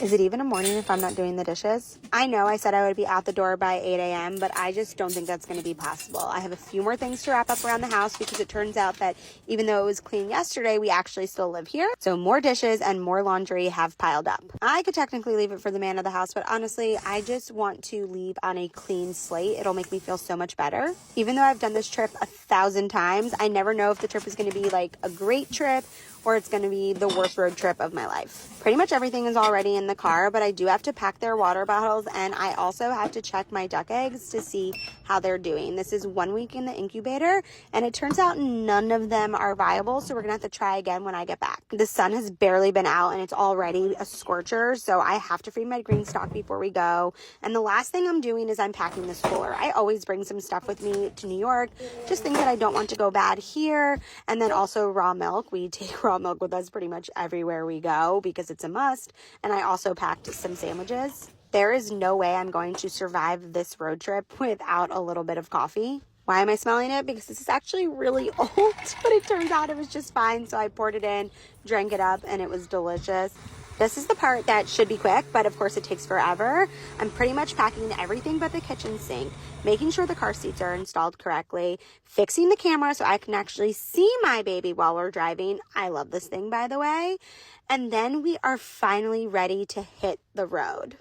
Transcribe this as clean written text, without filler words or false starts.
Is it even a morning if I'm not doing the dishes? I know I said I would be out the door by 8 a.m., but I just don't think that's going to be possible. I have a few more things to wrap up around the house because it turns out that even though it was clean yesterday, we actually still live here. So more dishes and more laundry have piled up. I could technically leave it for the man of the house, but honestly, I just want to leave on a clean slate. It'll make me feel so much better. Even though I've done this trip 1,000 times, I never know if the trip is going to be like a great trip or it's going to be the worst road trip of my life. Pretty much everything is already in the car, but I do have to pack their water bottles, and I also have to check my duck eggs to see how they're doing. This is 1 week in the incubator, and it turns out none of them are viable, so we're going to have to try again when I get back. The sun has barely been out, and it's already a scorcher, so I have to feed my green stock before we go. And the last thing I'm doing is I'm packing this cooler. I always bring some stuff with me to New York, just think that I don't want to go bad here. And then also raw milk. We take raw milk with us pretty much everywhere we go because it's a must. And I also packed some sandwiches. There is no way I'm going to survive this road trip without a little bit of coffee. Why am I smelling it? Because this is actually really old, but it turns out it was just fine. So I poured it in, drank it up, and it was delicious. This is the part that should be quick, but of course it takes forever. I'm pretty much packing everything but the kitchen sink, making sure the car seats are installed correctly, fixing the camera so I can actually see my baby while we're driving. I love this thing, by the way. And then we are finally ready to hit the road.